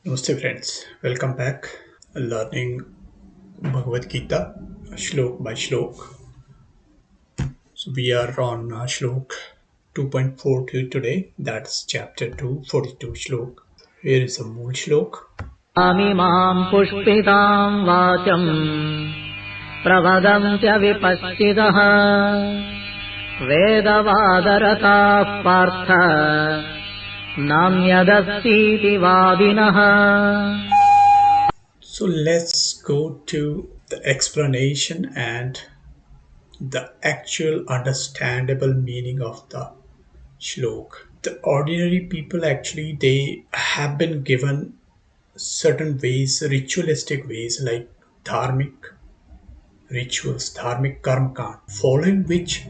Namaste friends, welcome back. Learning Bhagwad Geeta, shlok by shlok. So we are on shlok 2.42 today. That's chapter 2.42 shlok. Here is a mool shlok. इमाम् पुष्पिताम् वाचम् प्रवदन्त्य विपश्चितः वेदवादरताः Partha नान्यदस्तीति वादिनः. So let's go to the explanation and the actual understandable meaning of the shlok. The ordinary people actually they have been given certain ways, ritualistic ways like dharmic rituals, Dharmik Karm Kaand, following which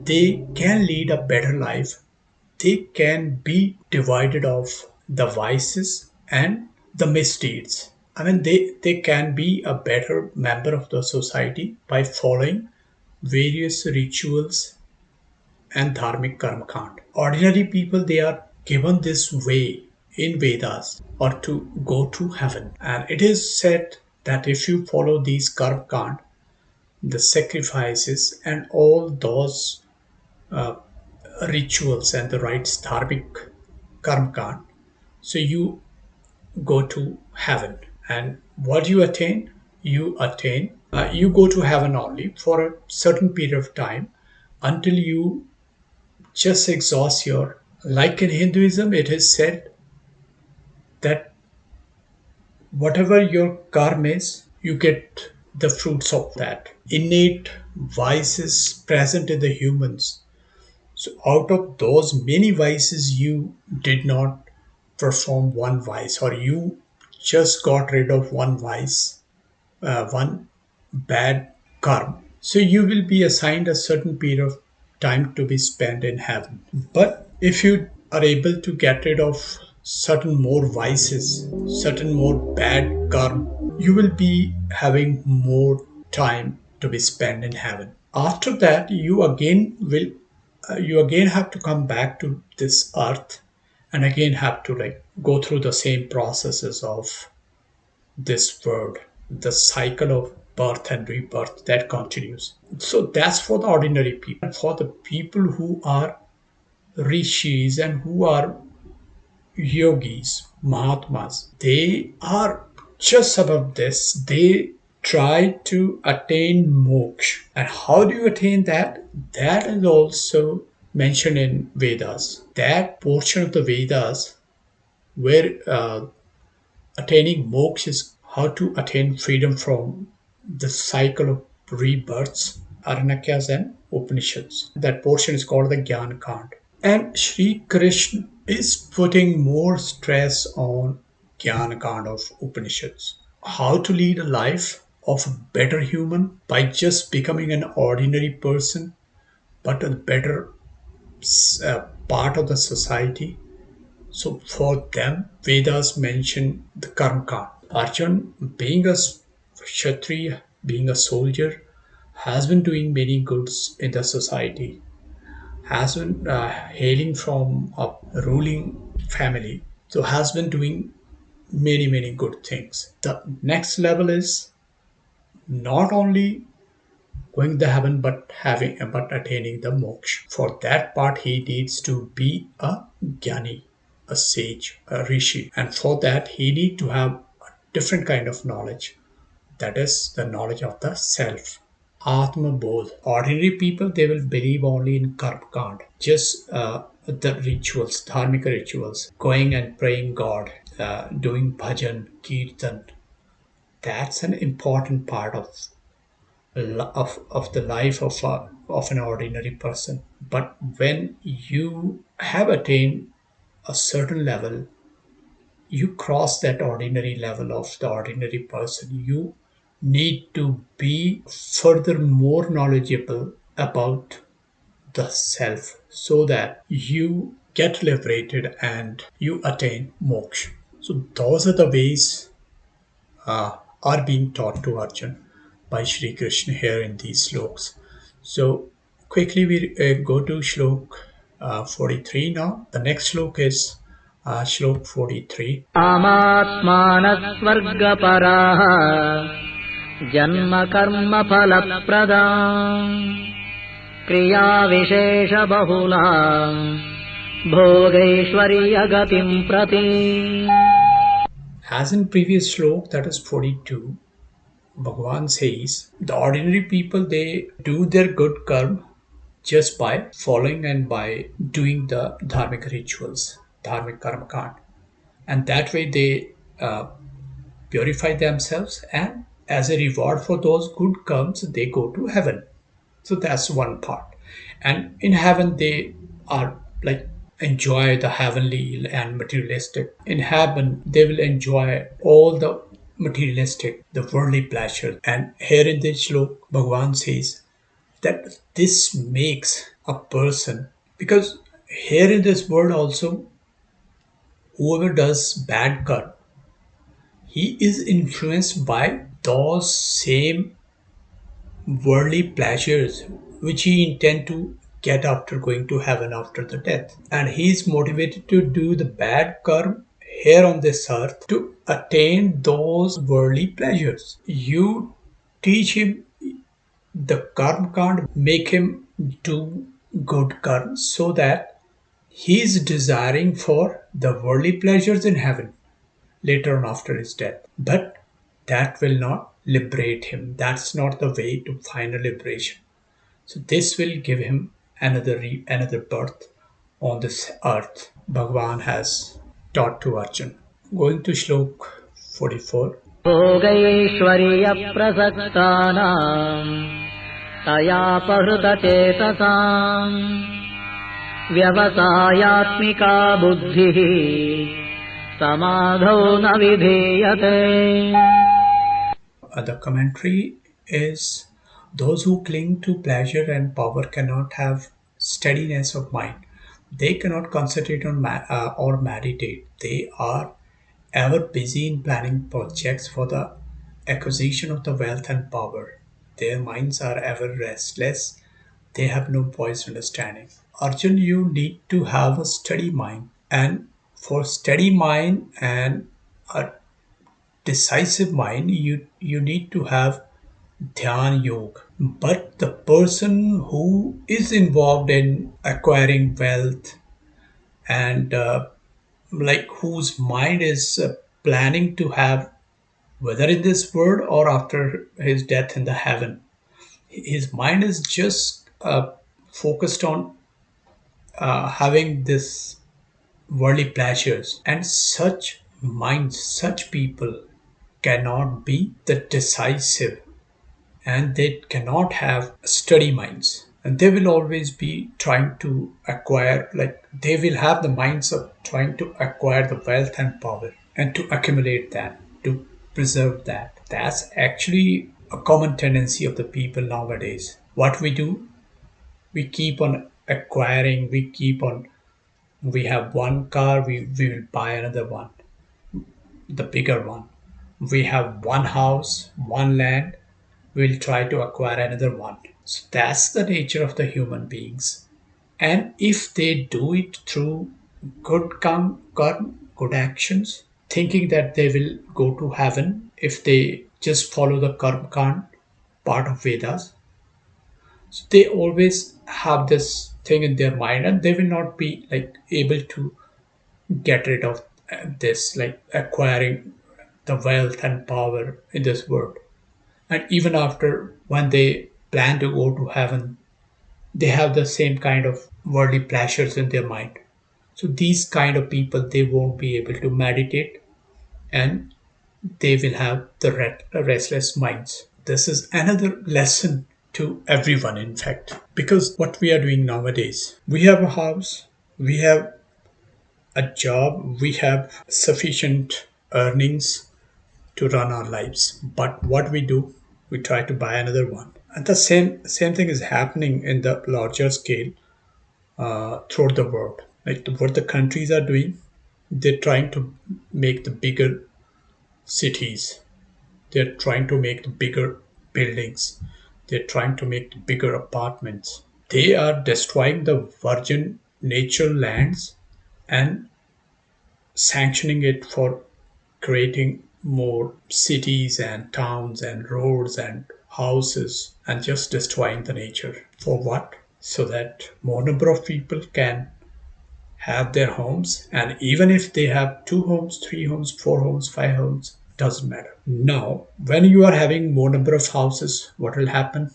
they can lead a better life. They can be divided of the vices and the misdeeds. They can be a better member of the society by following various rituals and Dharmik Karm Kaand. Ordinary people, they are given this way in Vedas or to go to heaven. And it is said that if you follow these Karm Kaand, the sacrifices and all those uh, rituals and the rites, dharmic karm kand, so you go to heaven. And what you attain? You go to heaven only for a certain period of time until you just exhaust your. Like in Hinduism, it is said that whatever your karma is, you get the fruits of that. Innate vices present in the humans. So, out of those many vices, you did not perform one vice, or you just got rid of one vice, one bad karma. So, you will be assigned a certain period of time to be spent in heaven. But if you are able to get rid of certain more vices, certain more bad karma, you will be having more time to be spent in heaven. After that, you again have to come back to this earth and again have to like go through the same processes of this world, the cycle of birth and rebirth that continues. So that's for the ordinary people. For the people who are rishis and who are yogis, mahatmas, they are just above this. They try to attain moksha. And how do you attain that? That is also mentioned in Vedas. That portion of the Vedas where attaining moksha is how to attain freedom from the cycle of rebirths, Aranakyas and Upanishads. That portion is called the Gyan Kaand. And Shri Krishna is putting more stress on Gyan Kaand of Upanishads. How to lead a life of a better human by just becoming an ordinary person, but a better part of the society. So for them, Vedas mention the Karm Kaand. Arjun, being a Kshatriya, being a soldier, has been doing many goods in the society, has been hailing from a ruling family, so has been doing many good things. The next level is not only going to heaven but attaining the moksha. For that part he needs to be a jnani, a sage, a rishi, and for that he need to have a different kind of knowledge, that is the knowledge of the self. Atma Bodh. Ordinary people, they will believe only in Karm Kand, just the rituals, dharmic rituals, going and praying God, doing bhajan, kirtan. That's an important part of the life of an ordinary person. But when you have attained a certain level, you cross that ordinary level of the ordinary person. You need to be further more knowledgeable about the self so that you get liberated and you attain moksha. So those are the ways are being taught to Arjun by Shri Krishna here in these sloks. So quickly we go to shlok 43 now. The next slok is Shlok 43. कामात्मानः स्वर्गपराः जन्म कर्म फलप्रदाम् क्रियाविशेषबहुलाम् भोगैश्वर्यगतिम् प्रति. As in previous shlok, that is 42, Bhagwan says the ordinary people they do their good karma just by following and by doing the dharmic rituals, Dharmik Karm Kaand. And that way they purify themselves, and as a reward for those good karmas, they go to heaven. So that's one part. And in heaven, they are like enjoy the heavenly and materialistic. In heaven, they will enjoy all the materialistic, the worldly pleasure. And here in this shlok, Bhagavan says that this makes a person, because here in this world also, whoever does bad karma, he is influenced by those same worldly pleasures which he intend to get after going to heaven after the death, and he is motivated to do the bad karma here on this earth to attain those worldly pleasures. You teach him the karma can't make him do good karma so that he is desiring for the worldly pleasures in heaven later on after his death. But that will not liberate him. That's not the way to final liberation. So this will give him another birth on this earth. Bhagwan has taught to Arjun. Going to Shlok 44. भोगैश्वर्यप्रसक्तानाम् तयापहृतचेतसाम् व्यवसायात्मिका बुद्धिः समाधौ न विधीयते. The commentary is those who cling to pleasure and power cannot have steadiness of mind. They cannot concentrate on or meditate. They are ever busy in planning projects for the acquisition of the wealth and power. Their minds are ever restless. They have no poised understanding. Arjun, you need to have a steady mind. And for steady mind and a decisive mind, you need to have dhyan yoga. But the person who is involved in acquiring wealth and like whose mind is planning to have, whether in this world or after his death in the heaven, his mind is just focused on having this worldly pleasures, and such minds, such people cannot be the decisive, and they cannot have steady minds, and they will always be trying to acquire, like they will have the minds of trying to acquire the wealth and power and to accumulate that, to preserve that. That's actually a common tendency of the people nowadays. What we do, we keep on acquiring, we have one car, we will buy another one, the bigger one. We have one house, one land, we'll try to acquire another one. So that's the nature of the human beings. And if they do it through karma, good actions, thinking that they will go to heaven if they just follow the karma kand part of Vedas, so they always have this thing in their mind, and they will not be like able to get rid of this, like acquiring the wealth and power in this world. And even after when they plan to go to heaven, they have the same kind of worldly pleasures in their mind. So these kind of people, they won't be able to meditate, and they will have the restless minds. This is another lesson to everyone, in fact, because what we are doing nowadays, we have a house, we have a job, we have sufficient earnings to run our lives. But what we do, we try to buy another one. And the same thing is happening in the larger scale throughout the world. Like what the countries are doing, they're trying to make the bigger cities. They're trying to make the bigger buildings. They're trying to make the bigger apartments. They are destroying the virgin nature lands, and sanctioning it for creating more cities and towns and roads and houses and just destroying the nature. For what? So that more number of people can have their homes, and even if they have two homes, three homes, four homes, five homes, doesn't matter. Now when you are having more number of houses, what will happen?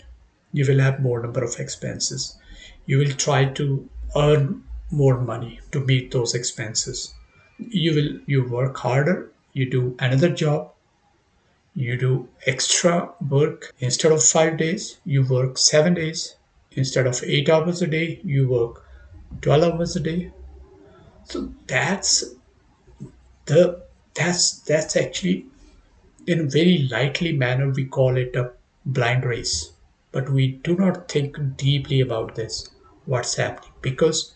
You will have more number of expenses. You will try to earn more money to meet those expenses. You work harder, you do another job, you do extra work. Instead of 5 days, you work 7 days. Instead of 8 hours a day, you work 12 hours a day. So the that's actually, in a very lightly manner, we call it a blind race. But we do not think deeply about this, what's happening, because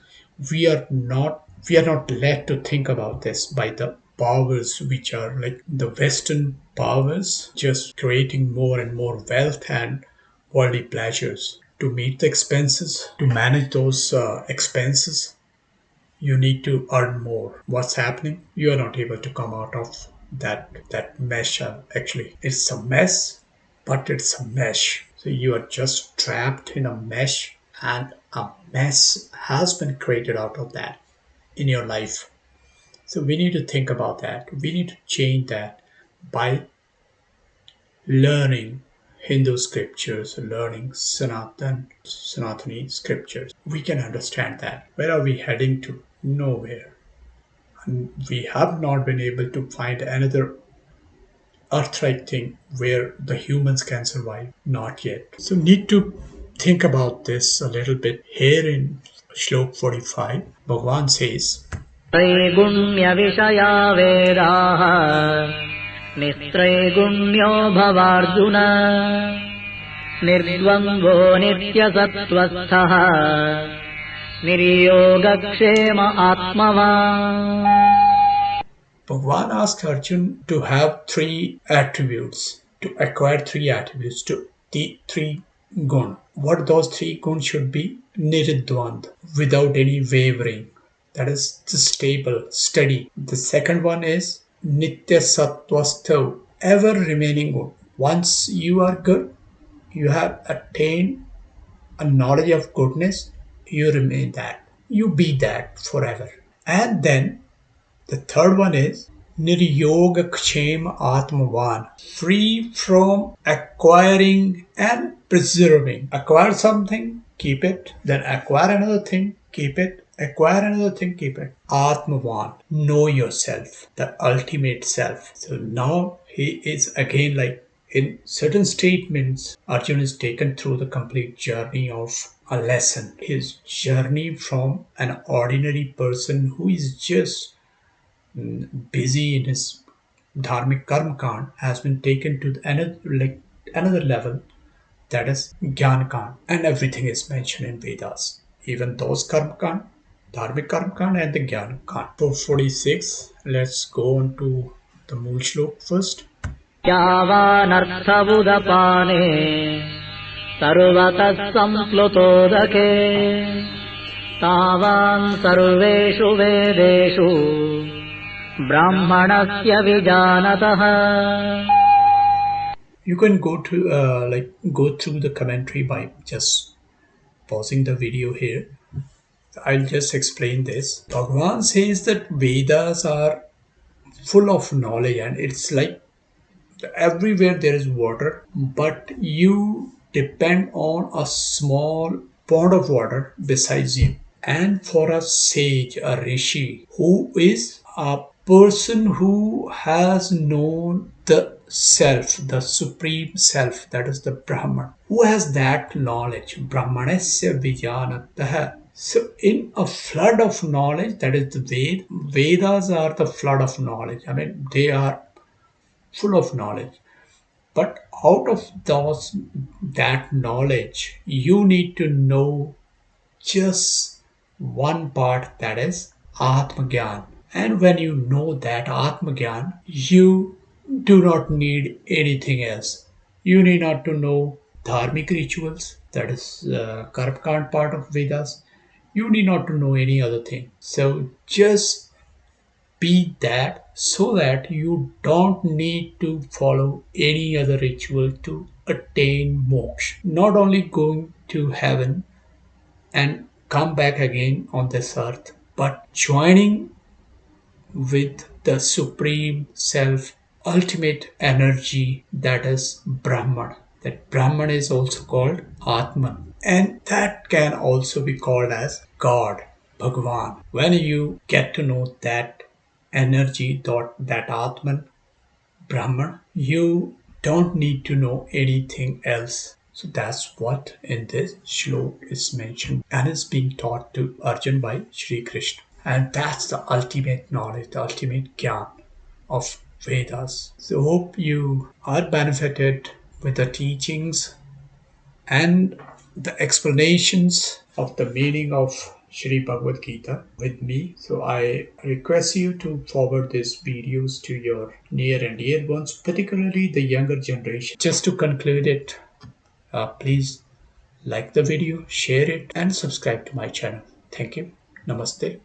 we are not led to think about this by the powers which are like the Western powers, just creating more and more wealth and worldly pleasures. To meet the expenses, to manage those expenses, you need to earn more. What's happening? You are not able to come out of that mesh. Actually, it's a mess, but it's a mesh. So you are just trapped in a mesh, and a mess has been created out of that in your life. So we need to think about that. We need to change that by learning Hindu scriptures, learning Sanatani scriptures. We can understand that. Where are we heading to? Nowhere. We have not been able to find another earth-like thing where the humans can survive. Not yet. So need to think about this a little bit. Here in Shlok 45, Bhagwan says, त्रैगुण्यविषया वेदाः निस्त्रैगुण्यो भवार्जुन निर्द्वन्द्वो नित्यसत्त्वस्थः निर्योगक्षेम आत्मवान्. Bhagwan asked Arjun to have three attributes, to acquire three attributes, to the three gun. What those three gun should be? Nirdvand, without any wavering. That is the stable, steady. The second one is Nitya Sattvastav, ever remaining good. Once you are good, you have attained a knowledge of goodness, you remain that. You be that forever. And then the third one is Niryogakshema Atmavan, free from acquiring and preserving. Acquire something, keep it, then acquire another thing, keep it, acquire another thing, keep it. Atmavan, know yourself, the ultimate self. So now he is again, like in certain statements, Arjun is taken through the complete journey of a lesson. His journey from an ordinary person who is just busy in his Dharmik Karm Kaand has been taken to another level, that is Gyan Kaand, and everything is mentioned in Vedas. Even those Karm Kaand, Dharmik Karm Kaand and the Gyan Kaand. For 46, let's go on to the Mool Shlok first. यावानर्थबुधपाने सर्वतः सम्प्लुतोदके तावान् सर्वेषु वेदेषु ब्राह्मणस्य विजानतः. You can go through the commentary by just pausing the video here. I'll just explain this. Bhagwan says that Vedas are full of knowledge, and it's like everywhere there is water, but you depend on a small pond of water besides you. And for a sage, a Rishi, who is a person who has known the self, the supreme self, that is the Brahman, who has that knowledge, Brahmanasya Vijanatah. So in a flood of knowledge, that is the Vedas are the flood of knowledge. I mean, they are full of knowledge. But out of that knowledge, you need to know just one part, that is Atmagyan. And when you know that Atmagyan, you do not need anything else. You need not to know dharmic rituals, that is Karm Kaand part of Vedas. You need not to know any other thing. So just be that so that you don't need to follow any other ritual to attain moksha. Not only going to heaven and come back again on this earth, but joining with the supreme self, ultimate energy that is Brahman. That Brahman is also called Atman, and that can also be called as God, Bhagwan. When you get to know that energy, that Atman, Brahman, you don't need to know anything else. So that's what in this shlok is mentioned and is being taught to Arjun by Shri Krishna. And that's the ultimate knowledge, the ultimate Gyan of Vedas. So hope you are benefited with the teachings and the explanations of the meaning of Shri Bhagwad Gita with me. So I request you to forward these videos to your near and dear ones, particularly the younger generation. Just to conclude it, please like the video, share it, and subscribe to my channel. Thank you. Namaste.